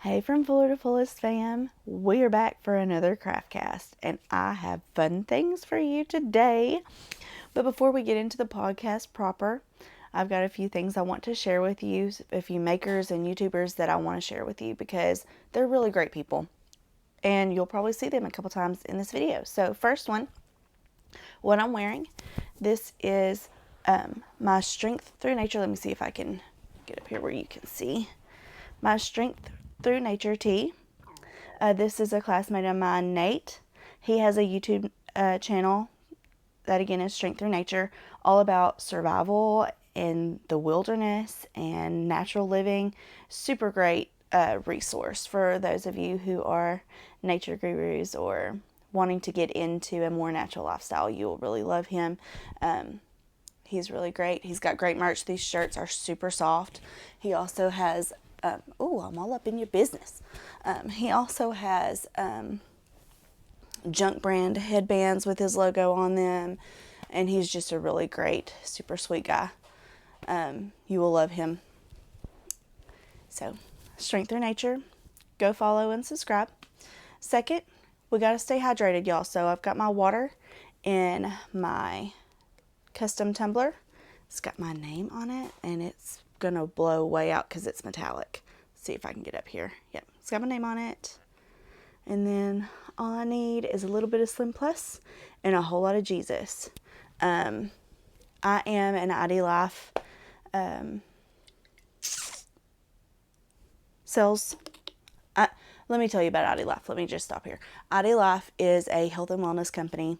Hey from Fuller to Fullest fam, we are back for another craftcast and I have fun things for you today. But before we get into the podcast proper, I've got a few things I want to share with you, a few makers and YouTubers that I want to share with you because they're really great people and you'll probably see them a couple times in this video. So first one, what I'm wearing, this is my Strength Through Nature. Let me see if I can get up here where you can see. My Strength Through Nature tee. This is a classmate of mine, Nate. He has a YouTube channel that again is Strength Through Nature, all about survival in the wilderness and natural living. Super great resource for those of you who are nature gurus or wanting to get into a more natural lifestyle. You'll really love him. He's really great. He's got great merch. These shirts are super soft. He also has I'm all up in your business. He also has Junk brand headbands with his logo on them, and he's just a really great, super sweet guy. You will love him. So, Strength Through Nature, go follow and subscribe. Second, we got to stay hydrated, y'all. So, I've got my water in my custom tumbler. It's got my name on it, and it's gonna blow way out because it's metallic. Let's see if I can get up here. Yep, it's got my name on it. And then all I need is a little bit of Slim Plus and a whole lot of Jesus. I am an ID Life sells. Let me tell you about ID Life. Let me just stop here. ID Life is a health and wellness company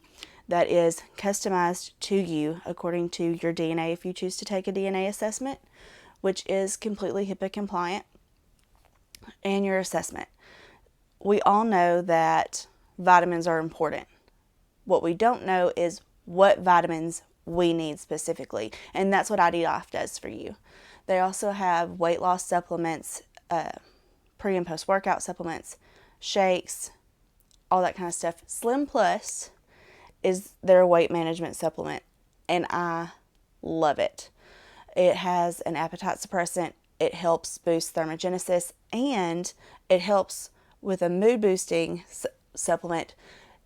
that is customized to you according to your DNA if you choose to take a DNA assessment, which is completely HIPAA compliant, and your assessment. We all know that vitamins are important. What we don't know is what vitamins we need specifically, and that's what ID Life does for you. They also have weight loss supplements, pre and post workout supplements, shakes, all that kind of stuff. Slim Plus is their weight management supplement, and I love it. It has an appetite suppressant, it helps boost thermogenesis, and it helps with a mood boosting supplement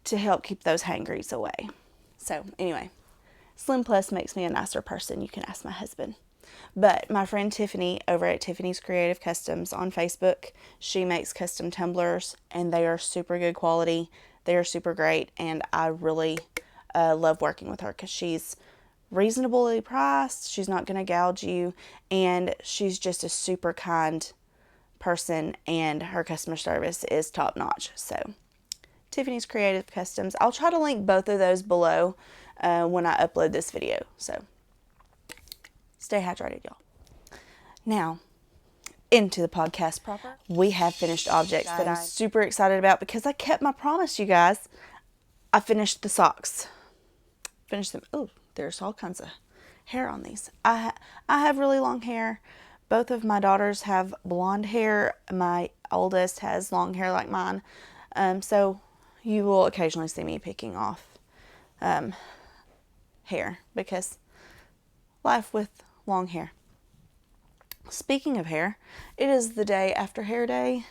to help keep those hangries away. So anyway, Slim Plus makes me a nicer person. You can ask my husband. But my friend Tiffany over at Tiffany's Creative Customs on Facebook, she makes custom tumblers and they are super good quality. They are super great, and I really love working with her because she's reasonably priced. She's not going to gouge you, and she's just a super kind person, and her customer service is top notch. So Tiffany's Creative Customs, I'll try to link both of those below when I upload this video. So stay hydrated, y'all. Now into the podcast proper. We have finished objects that I'm super excited about because I kept my promise, you guys. I finished the socks. Finished them. Oh, there's all kinds of hair on these. I have really long hair. Both of my daughters have blonde hair. My oldest has long hair like mine. So you will occasionally see me picking off hair because life with long hair. Speaking of hair, it is the day after hair day,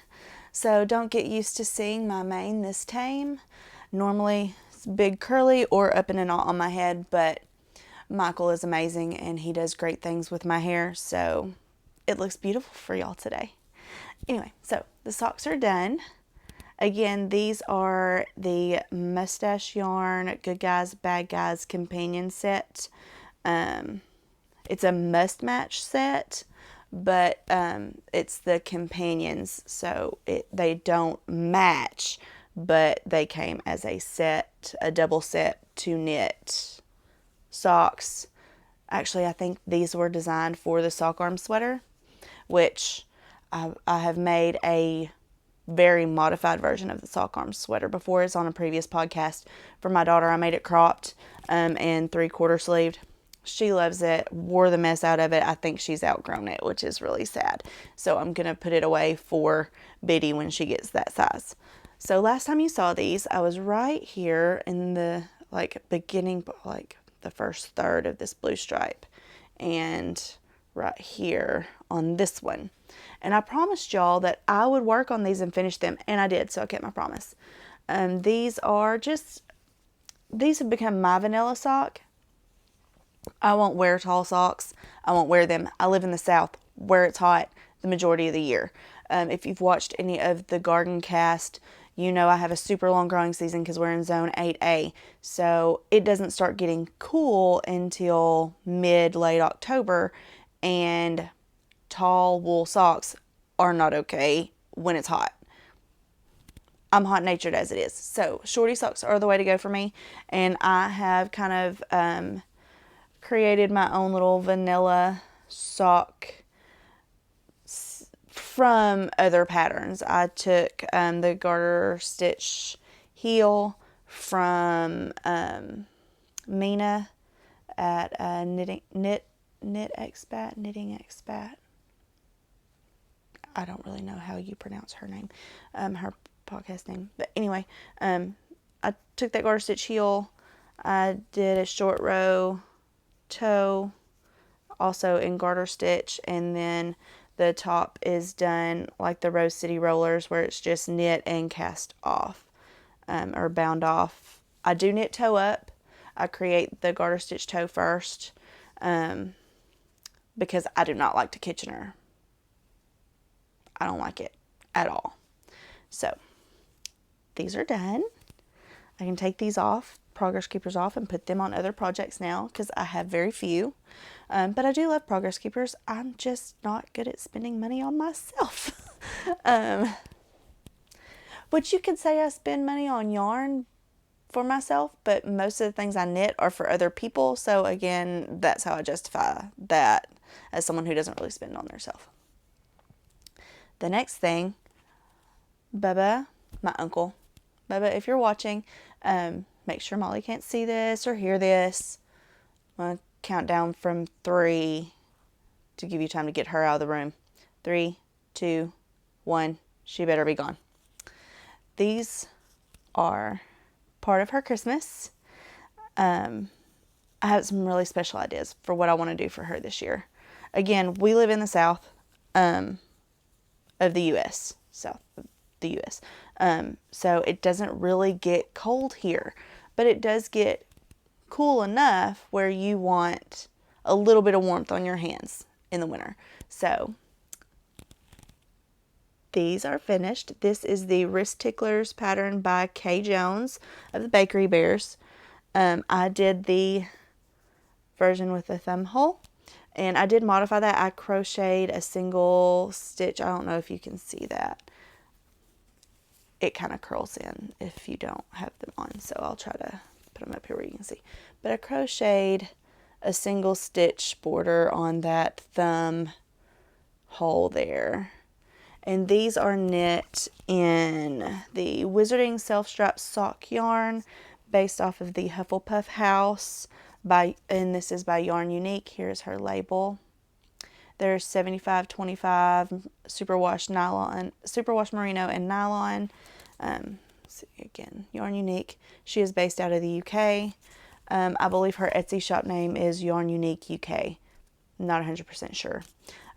so don't get used to seeing my mane this tame. Normally it's big curly or up in a knot on my head, but Michael is amazing and he does great things with my hair, so it looks beautiful for y'all today. Anyway, so the socks are done. Again, these are the Mustache Yarn Good Guys Bad Guys companion set. It's a must match set, but it's the companions, so they don't match, but they came as a set, a double set to knit socks. Actually, I think these were designed for the sock arm sweater, which I have made a very modified version of the sock arm sweater before. It's on a previous podcast. For my daughter, I made it cropped and 3/4 sleeved. She loves it, wore the mess out of it. I think she's outgrown it, which is really sad. So I'm going to put it away for Biddy when she gets that size. So last time you saw these, I was right here in the beginning, the first third of this blue stripe. And right here on this one. And I promised y'all that I would work on these and finish them, and I did, so I kept my promise. These have become my vanilla sock. I won't wear tall socks. I won't wear them. I live in the South where it's hot the majority of the year. If you've watched any of the garden cast, you know I have a super long growing season because we're in zone 8A. So it doesn't start getting cool until late October, and tall wool socks are not okay when it's hot. I'm hot natured as it is. So shorty socks are the way to go for me. And I have kind of created my own little vanilla sock from other patterns. I took the garter stitch heel from Mina at knitting expat. I don't really know how you pronounce her name, her podcast name. But anyway, I took that garter stitch heel. I did a short row toe, also in garter stitch, and then the top is done like the Rose City rollers, where it's just knit and cast off, or bound off. I do knit toe up. I create the garter stitch toe first, because I do not like to Kitchener. I don't like it at all. So these are done. I can take these off, progress keepers off, and put them on other projects now because I have very few. But I do love progress keepers. I'm just not good at spending money on myself. Which you could say I spend money on yarn for myself, but most of the things I knit are for other people. So again, that's how I justify that as someone who doesn't really spend on themselves. The next thing, Bubba, my uncle, Bubba, if you're watching, make sure Molly can't see this or hear this. I'm going to count down from 3 to give you time to get her out of the room. 3, 2, 1. She better be gone. These are part of her Christmas. I have some really special ideas for what I want to do for her this year. Again, we live in the South of the U.S. South of the U.S. So it doesn't really get cold here, but it does get cool enough where you want a little bit of warmth on your hands in the winter. So these are finished. This is the Wrist Ticklers pattern by Kay Jones of the Bakery Bears. I did the version with the thumb hole, and I did modify that. I crocheted a single stitch. I don't know if you can see that. It kind of curls in if you don't have them on, so I'll try to put them up here where you can see. But I crocheted a single stitch border on that thumb hole there. And these are knit in the Wizarding Self-Strap Sock yarn based off of the Hufflepuff House, and this is by Yarn Unique. Here's her label. There's 75-25 superwash merino and nylon. See again, Yarn Unique. She is based out of the UK. I believe her Etsy shop name is Yarn Unique UK. Not 100% sure.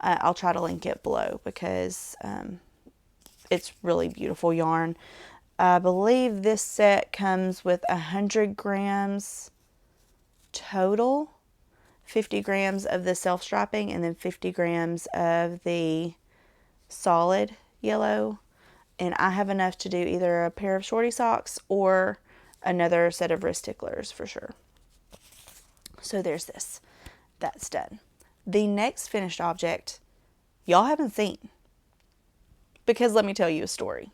I'll try to link it below because it's really beautiful yarn. I believe this set comes with 100 grams total. 50 grams of the self-strapping and then 50 grams of the solid yellow. And I have enough to do either a pair of shorty socks or another set of wrist ticklers for sure. So there's this. That's done. The next finished object, y'all haven't seen. Because let me tell you a story.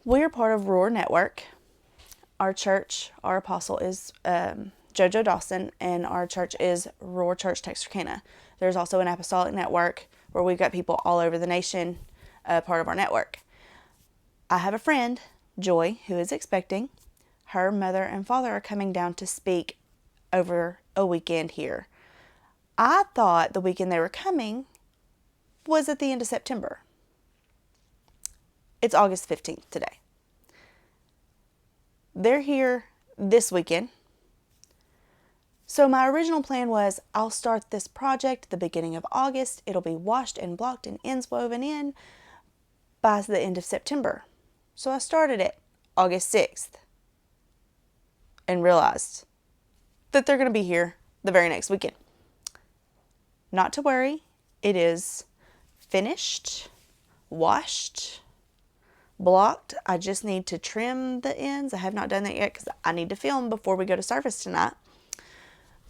We're part of Roar Network. Our church, our apostle is JoJo Dawson, and our church is Roar Church Texarkana. There's also an apostolic network where we've got people all over the nation part of our network. I have a friend, Joy, who is expecting. Her mother and father are coming down to speak over a weekend here. I thought the weekend they were coming was at the end of September. It's August 15th today. They're here this weekend. So my original plan was I'll start this project the beginning of August. It'll be washed and blocked and ends woven in by the end of September. So I started it August 6th and realized that they're going to be here the very next weekend. Not to worry, it is finished, washed, blocked. I just need to trim the ends. I have not done that yet because I need to film before we go to service tonight.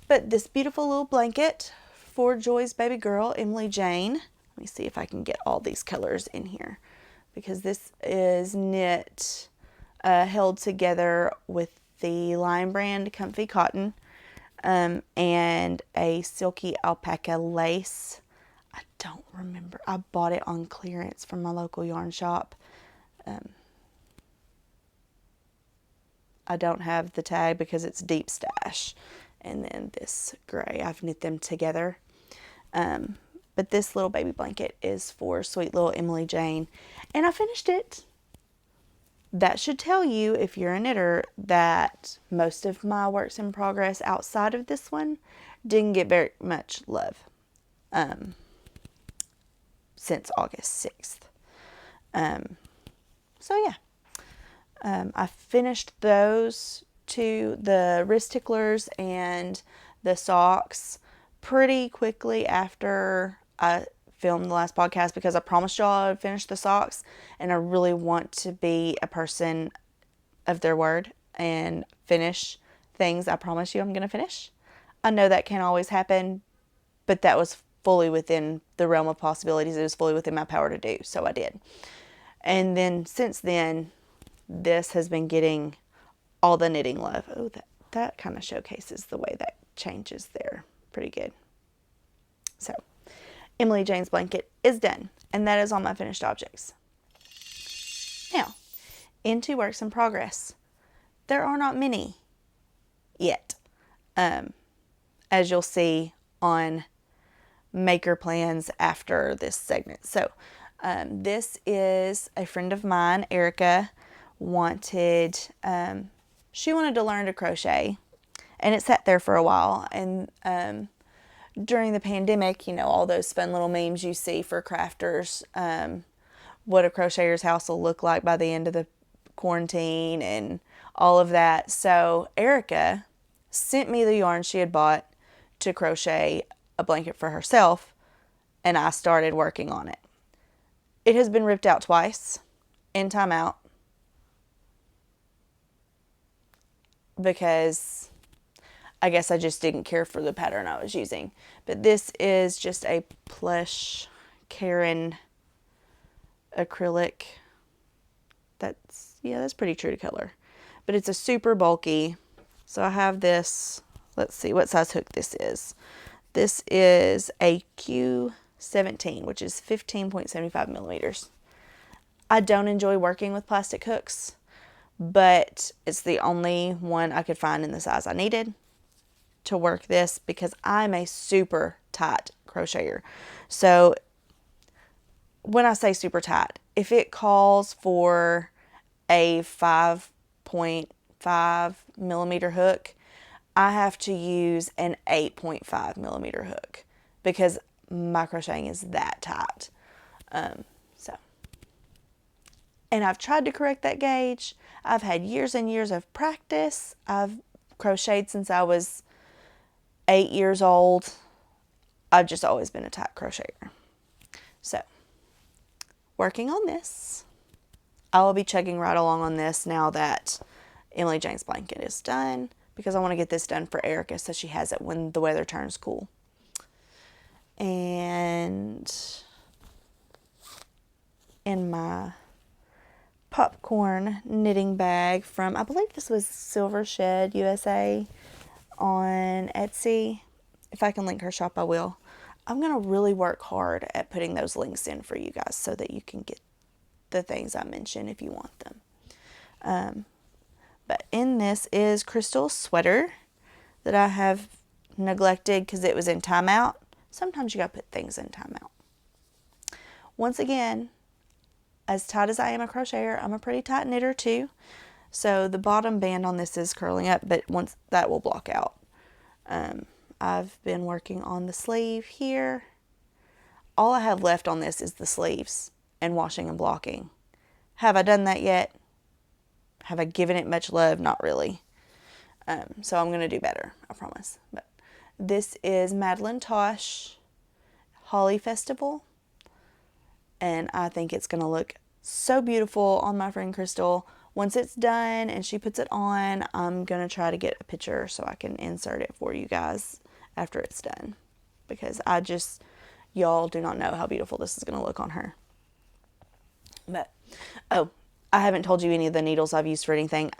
But this beautiful little blanket for Joy's baby girl, Emily Jane. Let me see if I can get all these colors in here, because this is knit, held together with the Lion Brand Comfy Cotton, and a silky alpaca lace. I don't remember. I bought it on clearance from my local yarn shop. I don't have the tag because it's Deep Stash. And then this gray, I've knit them together. But this little baby blanket is for sweet little Emily Jane. And I finished it. That should tell you, if you're a knitter, that most of my works in progress outside of this one didn't get very much love since August 6th. So yeah, I finished those two, the wrist ticklers and the socks, pretty quickly after I filmed the last podcast, because I promised y'all I'd finish the socks, and I really want to be a person of their word and finish things I promise you I'm going to finish. I know that can't always happen, but that was fully within the realm of possibilities. It was fully within my power to do, so I did. And then since then, this has been getting all the knitting love. Oh, that kind of showcases the way that changes there. Pretty good. So, Emily Jane's blanket is done, and that is all my finished objects. Now, into works in progress. There are not many yet, as you'll see on maker plans after this segment. So, this is a friend of mine, Erica, she wanted to learn to crochet, and it sat there for a while. And during the pandemic, you know, all those fun little memes you see for crafters, what a crocheter's house will look like by the end of the quarantine and all of that. So Erica sent me the yarn she had bought to crochet a blanket for herself, and I started working on it. It has been ripped out twice in timeout because I guess I just didn't care for the pattern I was using. But this is just a plush Karen acrylic. That's pretty true to color. But it's a super bulky. So I have this, let's see what size hook this is. This is a Q17, which is 15.75 millimeters. I don't enjoy working with plastic hooks, but it's the only one I could find in the size I needed to work this, because I'm a super tight crocheter. So when I say super tight, if it calls for a 5.5 millimeter hook, I have to use an 8.5 millimeter hook because my crocheting is that tight. And I've tried to correct that gauge. I've had years and years of practice. I've crocheted since I was 8 years old. I've just always been a tight crocheter. So, working on this. I will be chugging right along on this now that Emily Jane's blanket is done, because I want to get this done for Erica so she has it when the weather turns cool. And in my popcorn knitting bag from, I believe this was Silver Shed USA on Etsy. If I can link her shop, I will. I'm going to really work hard at putting those links in for you guys so that you can get the things I mentioned if you want them. But in this is Crystal's sweater that I have neglected because it was in timeout. Sometimes you got to put things in timeout. Once again, as tight as I am a crocheter, I'm a pretty tight knitter too. So the bottom band on this is curling up, but once that will block out. I've been working on the sleeve here. All I have left on this is the sleeves and washing and blocking. Have I done that yet? Have I given it much love? Not really. So I'm going to do better, I promise. But this is Madeline Tosh Holly Festival. And I think it's going to look so beautiful on my friend Crystal. Once it's done and she puts it on, I'm going to try to get a picture so I can insert it for you guys after it's done. Because y'all do not know how beautiful this is going to look on her. But, oh, I haven't told you any of the needles I've used for anything.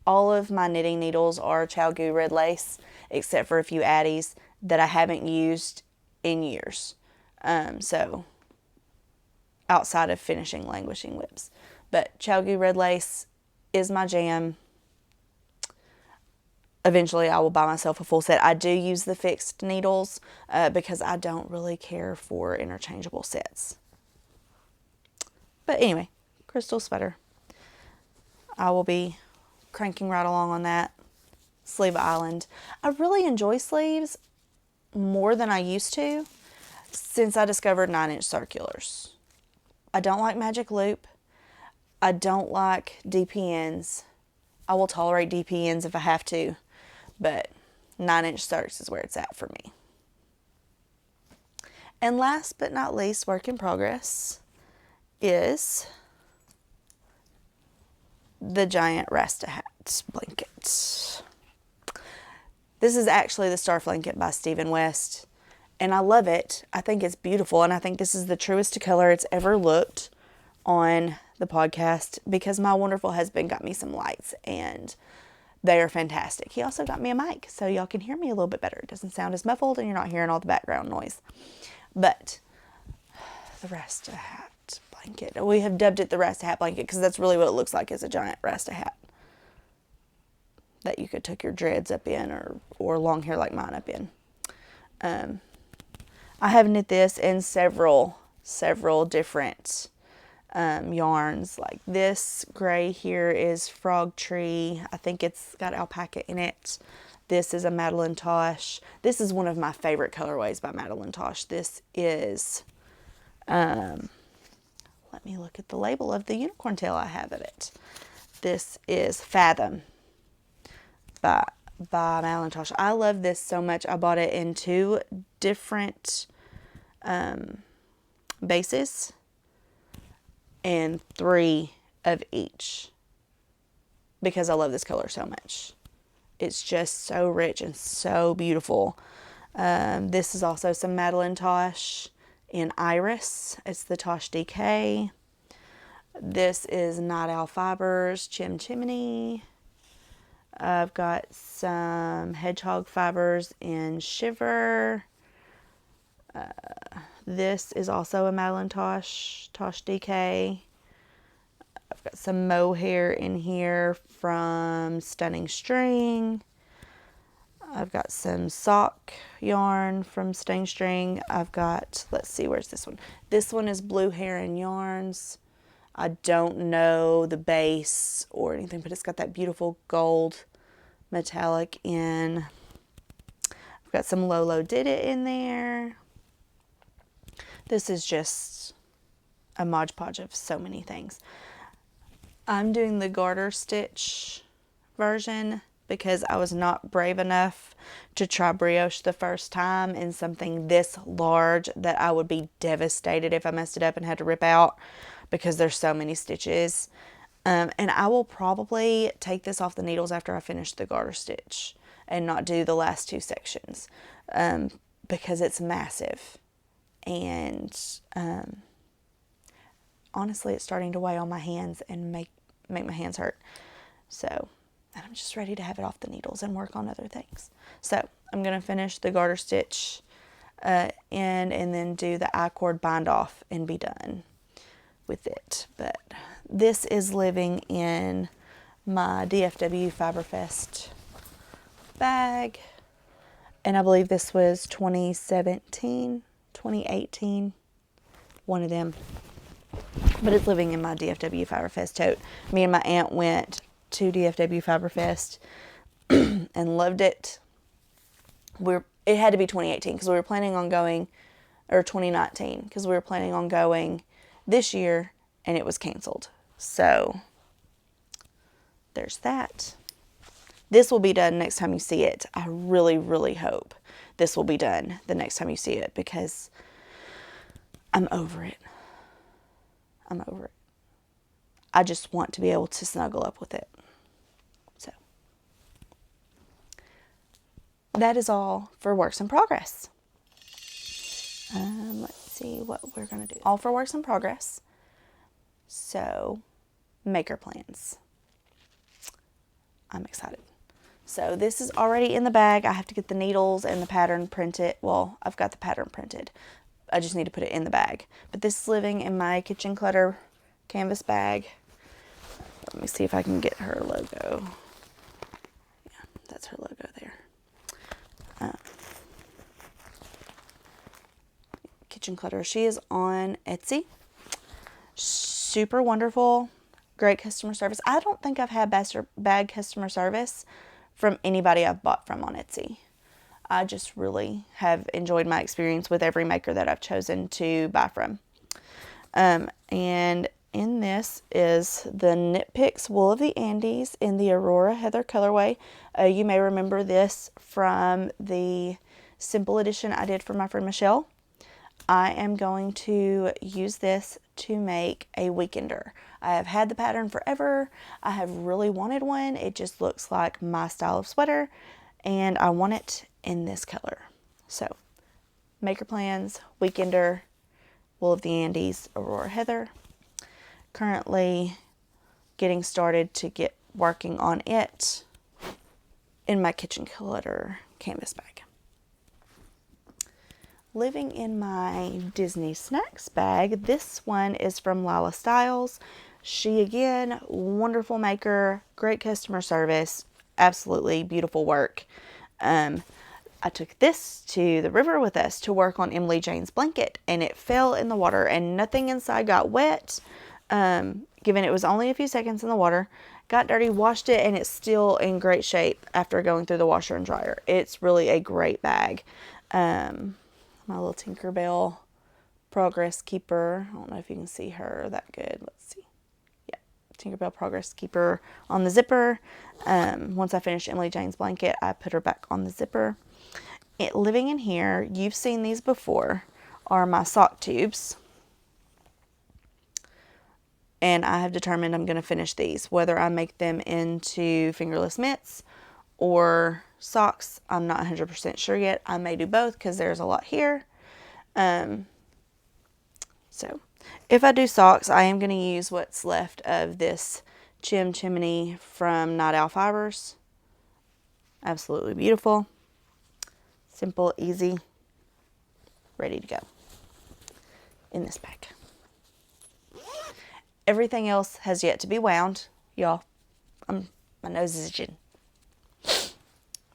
All of my knitting needles are ChowGoo red lace, except for a few Addies that I haven't used in years. So, outside of finishing Languishing Lips. But ChowGoo red lace is my jam. Eventually I will buy myself a full set. I do use the fixed needles because I don't really care for interchangeable sets. But anyway, Crystal Sweater. I will be cranking right along on that. Sleeve Island. I really enjoy sleeves more than I used to since I discovered 9-inch circulars. I don't like magic loop. I don't like DPNs. I will tolerate DPNs if I have to, but 9-inch circs is where it's at for me. And last but not least, work in progress is the giant Rasta hat blanket. This is actually the Star Blanket by Stephen West, and I love it. I think it's beautiful, and I think this is the truest to color it's ever looked on the podcast because my wonderful husband got me some lights, and they are fantastic. He also got me a mic, so y'all can hear me a little bit better. It doesn't sound as muffled, and you're not hearing all the background noise. But the Rasta hat blanket. We have dubbed it the Rasta hat blanket because that's really what it looks like, is a giant Rasta hat that you could tuck your dreads up in or long hair like mine up in. I have knit this in several different yarns. Like this gray here is Frog Tree. I think it's got alpaca in it. This is a Madeline Tosh. This is one of my favorite colorways by Madeline Tosh. This is, let me look at the label of the unicorn tail I have of it. This is Fathom by Madeline Tosh. I love this so much. I bought it in 2 different bases and 3 of each because I love this color so much. It's just so rich and so beautiful. This is also some Madeline Tosh in Iris. It's the Tosh DK. This is Night Owl Fibers Chim Chimney. I've got some Hedgehog Fibers in Shiver. This is also a Madeline Tosh DK. I've got some mohair in here from Stunning String. I've got some sock yarn from Stunning String. I've got, let's see, where's this one? This one is Blue Heron Yarns. I don't know the base or anything, but it's got that beautiful gold metallic in. I've got some Lolo Did It in there. This is just a Mod Podge of so many things. I'm doing the garter stitch version because I was not brave enough to try brioche the first time in something this large that I would be devastated if I messed it up and had to rip out because there's so many stitches. And I will probably take this off the needles after I finish the garter stitch and not do the last 2 sections because it's massive. And honestly, it's starting to weigh on my hands and make my hands hurt. So I'm just ready to have it off the needles and work on other things. So I'm going to finish the garter stitch and then do the I-cord bind off and be done with it. But this is living in my DFW Fiberfest bag. And I believe this was 2017, 2018, one of them. But it's living in my DFW Fiberfest tote. Me and my aunt went to DFW Fiberfest and loved it. It had to be 2018 because we were planning on going, or 2019 because we were planning on going this year and it was canceled. So there's that. This will be done next time you see it. I really, really hope this will be done the next time you see it because I'm over it. I'm over it. I just want to be able to snuggle up with it. So that is all for works in progress. Let's see what we're going to do. All for works in progress. So maker plans. I'm excited. So this is already in the bag. I have to get the needles and the pattern printed. Well, I've got the pattern printed. I just need to put it in the bag. But this is living in my kitchen clutter canvas bag. Let me see if I can get her logo. Yeah, that's her logo there. Kitchen clutter. She is on Etsy. Super wonderful. Great customer service. I don't think I've had bad customer service from anybody I've bought from on Etsy. I just really have enjoyed my experience with every maker that I've chosen to buy from. And in this is the Knit Picks Wool of the Andes in the Aurora Heather colorway. You may remember this from the simple edition I did for my friend Michelle. I am going to use this to make a weekender. I have had the pattern forever. I have really wanted one. It just looks like my style of sweater and I want it in this color. So maker plans, weekender, Wool of the Andes, Aurora Heather. Currently getting started to get working on it in my kitchen clutter canvas bag. Living in my Disney Snacks bag, this one is from Lila Styles. She, again, wonderful maker, great customer service, absolutely beautiful work. I took this to the river with us to work on Emily Jane's blanket, and it fell in the water, and nothing inside got wet, given it was only a few seconds in the water. Got dirty, washed it, and it's still in great shape after going through the washer and dryer. It's really a great bag. My little Tinkerbell Progress Keeper. I don't know if you can see her that good. Let's see. Yeah, Tinkerbell Progress Keeper on the zipper. Once I finished Emily Jane's blanket, I put her back on the zipper. Living in here, you've seen these before, are my sock tubes. And I have determined I'm going to finish these. Whether I make them into fingerless mitts or socks, I'm not 100% sure yet. I may do both because there's a lot here. So if I do socks, I am going to use what's left of this Chimney from Night Owl Fibers. Absolutely beautiful. Simple, easy, ready to go in this bag. Everything else has yet to be wound, y'all. My nose is itching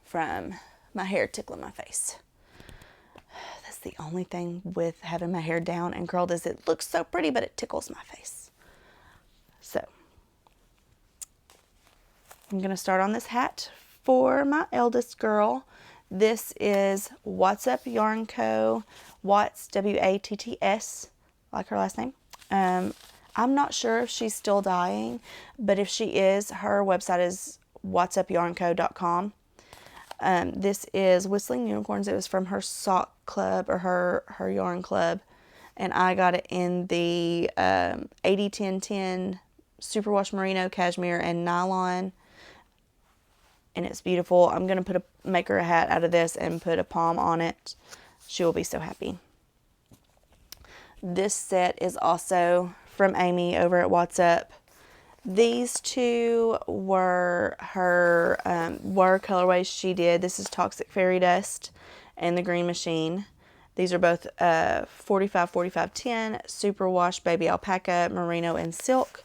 from my hair tickling my face. That's the only thing with having my hair down and curled is it looks so pretty, but it tickles my face. So I'm going to start on this hat for my eldest girl. This is Watts Up Yarn Co. Watts, W-A-T-T-S, like her last name. I'm not sure if she's still dyeing, but if she is, her website is whatsupyarnco.com. This is Whistling Unicorns. It was from her sock club or her yarn club. And I got it in the 80-10-10 superwash merino, cashmere, and nylon. And it's beautiful. I'm going to make her a hat out of this and put a palm on it. She will be so happy. This set is also from Amy over at Watts Up. These two were her colorways she did. This is Toxic Fairy Dust and the Green Machine. These are both 45-45-10 superwash baby alpaca, merino, and silk.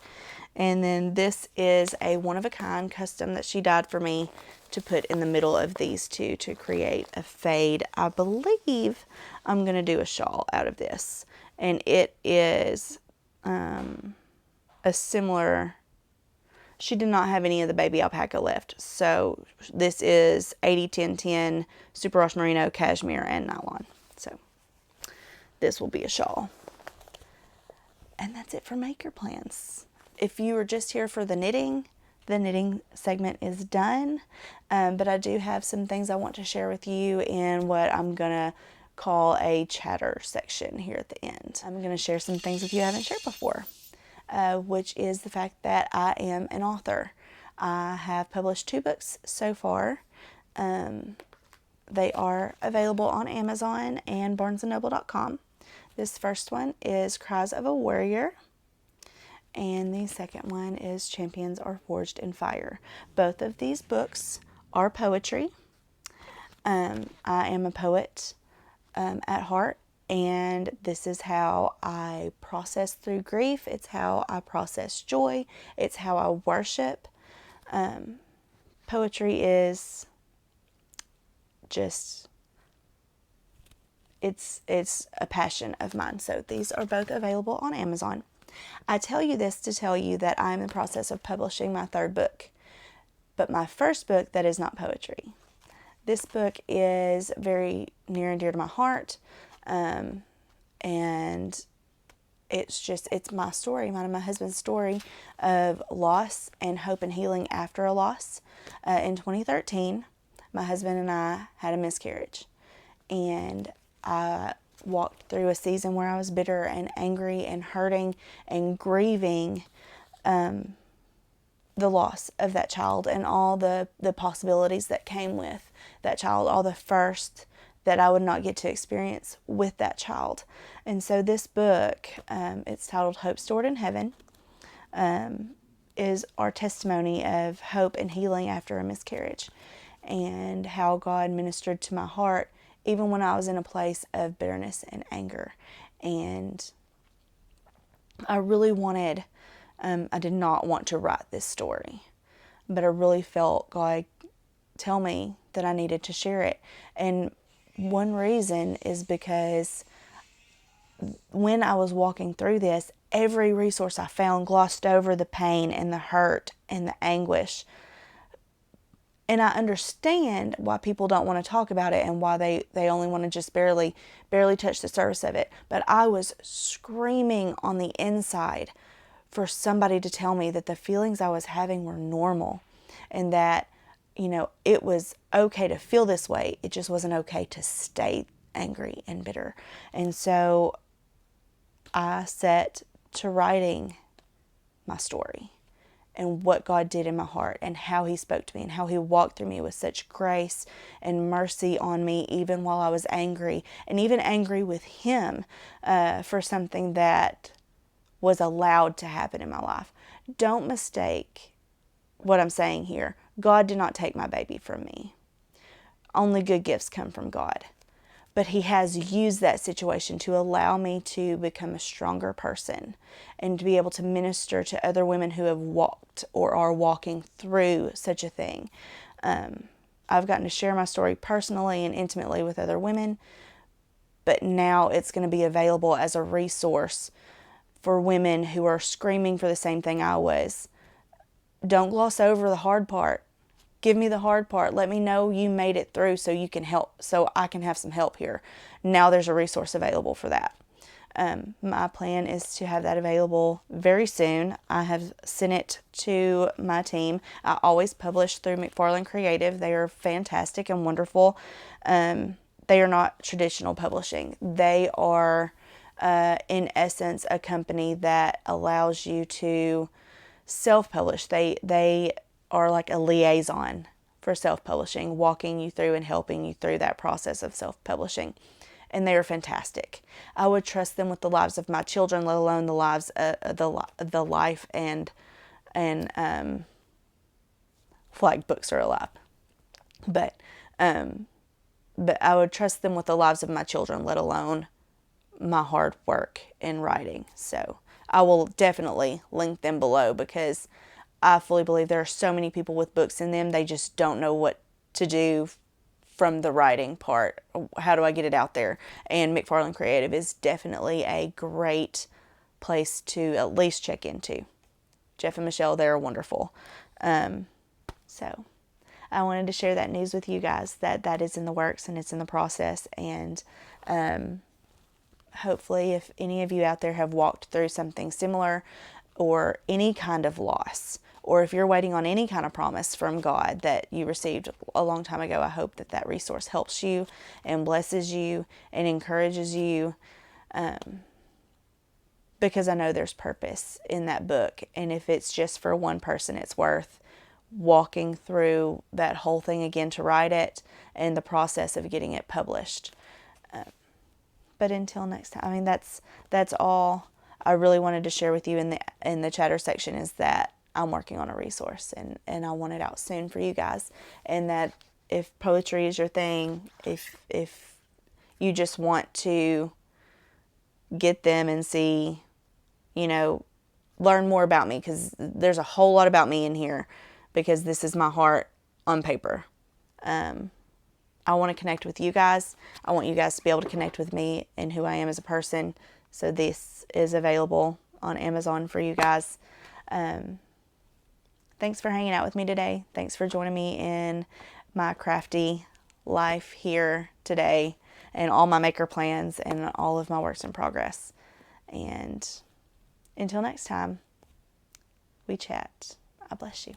And then this is a one-of-a-kind custom that she dyed for me to put in the middle of these two to create a fade. I believe I'm going to do a shawl out of this. And it is a similar she did not have any of the baby alpaca left. So this is 80-10-10 superwash merino, cashmere, and nylon. So this will be a shawl. And that's it for Make Your Plans. If you were just here for the knitting segment is done. But I do have some things I want to share with you in what I'm going to call a chatter section here at the end. I'm going to share some things with you I haven't shared before, which is the fact that I am an author. I have published 2 books so far. They are available on Amazon and barnesandnoble.com. This first one is Cries of a Warrior, and the second one is Champions Are Forged in Fire. Both of these books are poetry. I am a poet at heart, and this is how I process through grief. It's how I process joy. It's how I worship. Poetry is just, it's a passion of mine. So these are both available on Amazon. I tell you this to tell you that I'm in the process of publishing my 3rd book, but my first book that is not poetry. This book is very near and dear to my heart, and it's my story, mine and my husband's story of loss and hope and healing after a loss. In 2013, my husband and I had a miscarriage, and I walked through a season where I was bitter and angry and hurting and grieving the loss of that child and all the possibilities that came with that child, all the first that I would not get to experience with that child. And so this book, it's titled Hope Stored in Heaven, is our testimony of hope and healing after a miscarriage, and how God ministered to my heart even when I was in a place of bitterness and anger. And I really wanted, I did not want to write this story, but I really felt God tell me that I needed to share it. And one reason is because when I was walking through this, every resource I found glossed over the pain and the hurt and the anguish. And I understand why people don't want to talk about it and why they only want to just barely touch the surface of it. But I was screaming on the inside for somebody to tell me that the feelings I was having were normal, and that, it was okay to feel this way. It just wasn't okay to stay angry and bitter. And so I set to writing my story and what God did in my heart and how He spoke to me and how He walked through me with such grace and mercy on me, even while I was angry, and even angry with Him for something that was allowed to happen in my life. Don't mistake what I'm saying here. God did not take my baby from me. Only good gifts come from God. But He has used that situation to allow me to become a stronger person and to be able to minister to other women who have walked or are walking through such a thing. I've gotten to share my story personally and intimately with other women, but now it's going to be available as a resource for women who are screaming for the same thing I was. Don't gloss over the hard part. Give me the hard part. Let me know you made it through so you can help, so I can have some help here. Now there's a resource available for that. My plan is to have that available very soon. I have sent it to my team. I always publish through McFarland Creative. They are fantastic and wonderful. They are not traditional publishing. They are, in essence, a company that allows you to self-publish. They are like a liaison for self-publishing, walking you through and helping you through that process of self-publishing. And they are fantastic. I would trust them with the lives of my children, let alone the lives the life and flag books are alive. But I would trust them with the lives of my children, let alone my hard work in writing. So I will definitely link them below, because I fully believe there are so many people with books in them, they just don't know what to do from the writing part. How do I get it out there? And McFarland Creative is definitely a great place to at least check into. Jeff and Michelle, they're wonderful. So I wanted to share that news with you guys, that is in the works and it's in the process. And hopefully, if any of you out there have walked through something similar or any kind of loss, or if you're waiting on any kind of promise from God that you received a long time ago, I hope that that resource helps you and blesses you and encourages you, because I know there's purpose in that book. And if it's just for one person, it's worth walking through that whole thing again to write it and the process of getting it published. But until next time, I mean, that's all I really wanted to share with you in the chatter section, is that I'm working on a resource, and I want it out soon for you guys. And that if poetry is your thing, if you just want to get them and see, learn more about me, because there's a whole lot about me in here, because this is my heart on paper. I want to connect with you guys. I want you guys to be able to connect with me and who I am as a person. So this is available on Amazon for you guys. Thanks for hanging out with me today. Thanks for joining me in my crafty life here today, and all my maker plans and all of my works in progress. And until next time, we chat. I bless you.